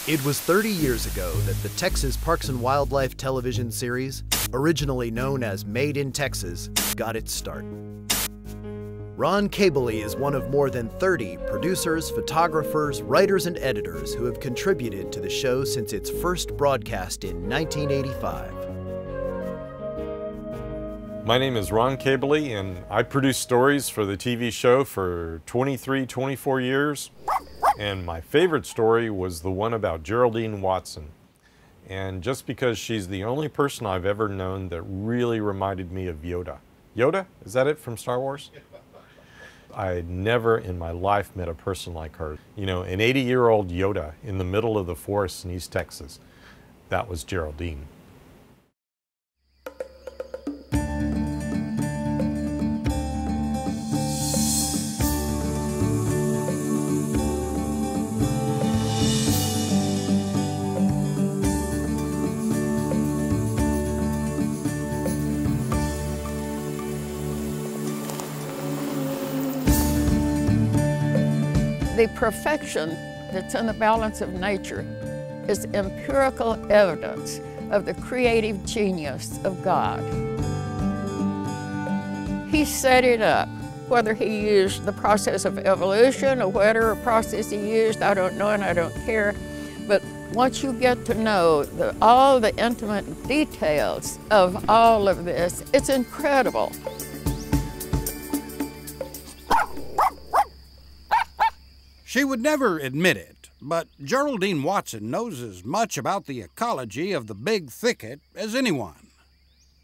It was 30 years ago that the Texas Parks and Wildlife television series, originally known as Made in Texas, got its start. Ron Cabley is one of more than 30 producers, photographers, writers, and editors who have contributed to the show since its first broadcast in 1985. My name is Ron Cabley, and I produced stories for the TV show for 24 years. And my favorite story was the one about Geraldine Watson. And just because she's the only person I've ever known that really reminded me of Yoda. Yoda? Is that it from Star Wars? I had never in my life met a person like her. You know, an 80-year-old Yoda in the middle of the forest in East Texas. That was Geraldine. The perfection that's in the balance of nature is empirical evidence of the creative genius of God. He set it up. Whether he used the process of evolution or whatever process he used, I don't know and I don't care. But once you get to know all the intimate details of all of this, it's incredible. She would never admit it, but Geraldine Watson knows as much about the ecology of the Big Thicket as anyone.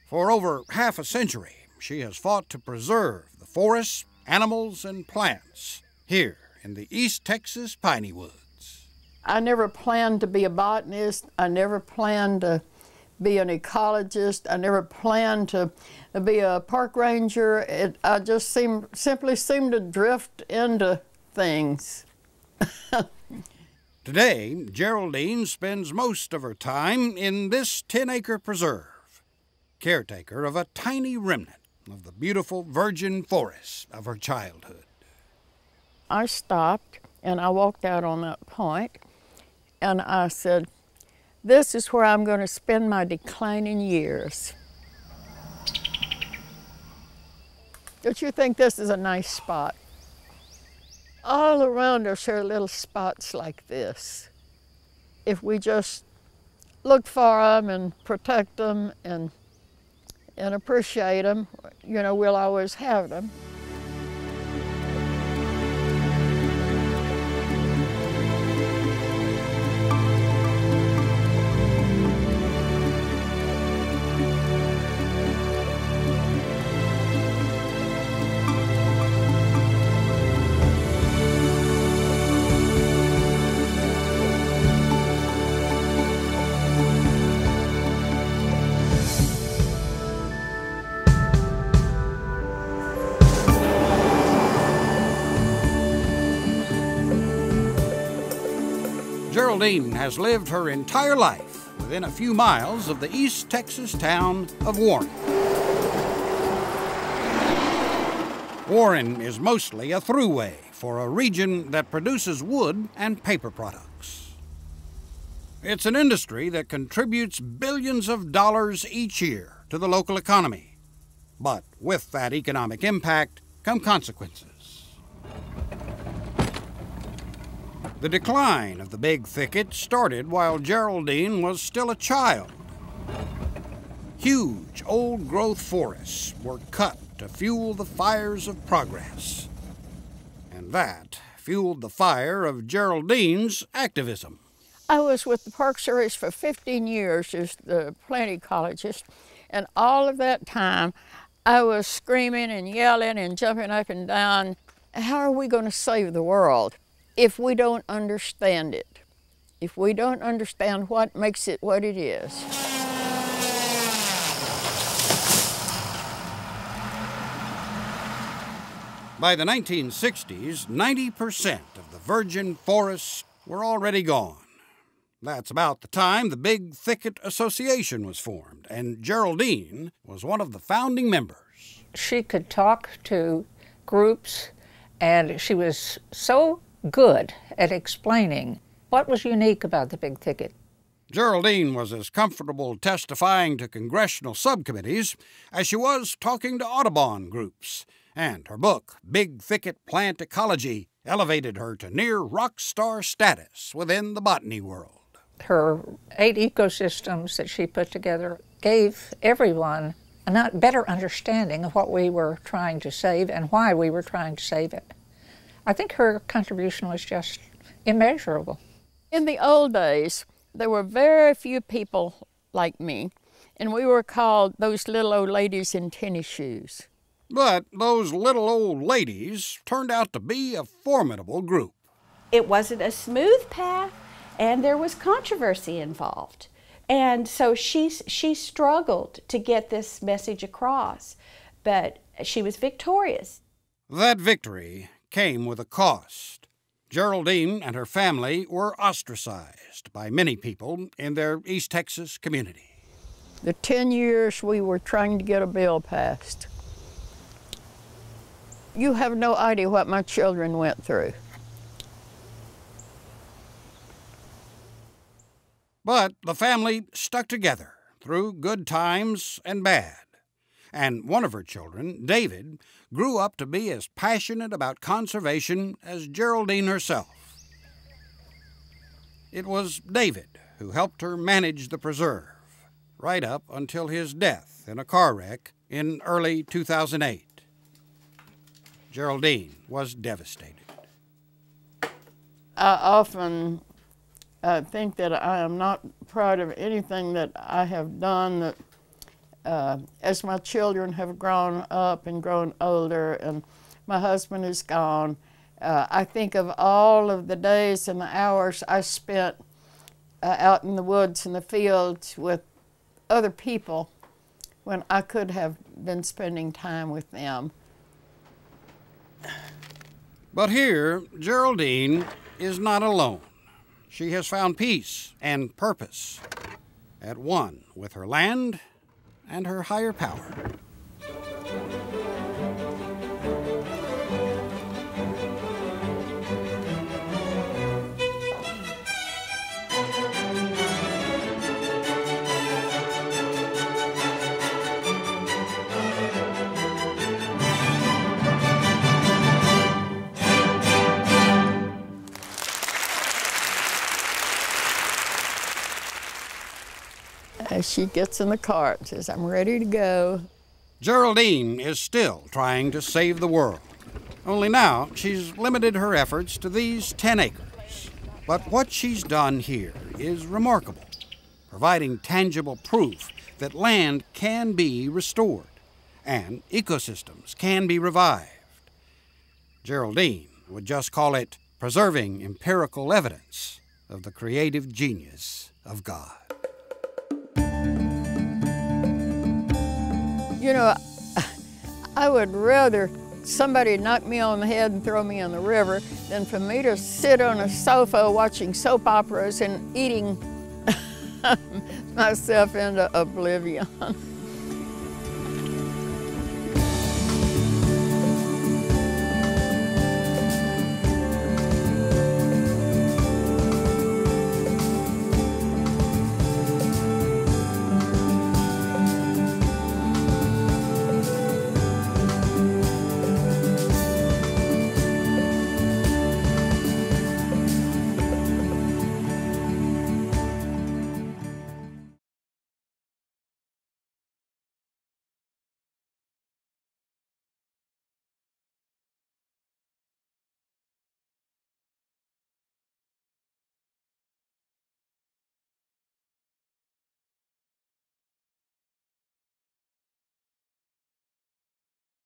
For over half a century, she has fought to preserve the forests, animals, and plants here in the East Texas piney woods. I never planned to be a botanist. I never planned to be an ecologist. I never planned to be a park ranger. I just simply seemed to drift into things. Today, Geraldine spends most of her time in this 10-acre preserve, caretaker of a tiny remnant of the beautiful virgin forests of her childhood. I stopped and I walked out on that point and I said, this is where I'm going to spend my declining years. Don't you think this is a nice spot? All around us are little spots like this. If we just look for them and protect them and appreciate them, you know, we'll always have them. Geraldine has lived her entire life within a few miles of the East Texas town of Warren. Warren is mostly a throughway for a region that produces wood and paper products. It's an industry that contributes billions of dollars each year to the local economy. But with that economic impact come consequences. The decline of the Big Thicket started while Geraldine was still a child. Huge old-growth forests were cut to fuel the fires of progress. And that fueled the fire of Geraldine's activism. I was with the Park Service for 15 years as the plant ecologist, and all of that time I was screaming and yelling and jumping up and down. How are we going to save the world if we don't understand it? If we don't understand what makes it what it is? By the 1960s, 90% of the virgin forests were already gone. That's about the time the Big Thicket Association was formed, and Geraldine was one of the founding members. She could talk to groups, and she was so good at explaining What was unique about the Big Thicket? Geraldine was as comfortable testifying to congressional subcommittees as she was talking to Audubon groups, and her book, Big Thicket Plant Ecology, elevated her to near rock star status within the botany world. Her 8 ecosystems that she put together gave everyone a better understanding of what we were trying to save and why we were trying to save it. I think her contribution was just immeasurable. In the old days, there were very few people like me, and we were called those little old ladies in tennis shoes. But those little old ladies turned out to be a formidable group. It wasn't a smooth path, and there was controversy involved. And so she struggled to get this message across, but she was victorious. That victory came with a cost. Geraldine and her family were ostracized by many people in their East Texas community. The 10 years we were trying to get a bill passed. You have no idea what my children went through. But the family stuck together through good times and bad. And one of her children, David, grew up to be as passionate about conservation as Geraldine herself. It was David who helped her manage the preserve, right up until his death in a car wreck in early 2008. Geraldine was devastated. I often think that I am not proud of anything that I have done, that as my children have grown up and grown older and my husband is gone, I think of all of the days and the hours I spent out in the woods and the fields with other people when I could have been spending time with them. But here, Geraldine is not alone. She has found peace and purpose at one with her land and her higher power. As she gets in the car and says, "I'm ready to go." Geraldine is still trying to save the world. Only now she's limited her efforts to these 10 acres. But what she's done here is remarkable, providing tangible proof that land can be restored and ecosystems can be revived. Geraldine would just call it preserving empirical evidence of the creative genius of God. You know, I would rather somebody knock me on the head and throw me in the river than for me to sit on a sofa watching soap operas and eating myself into oblivion.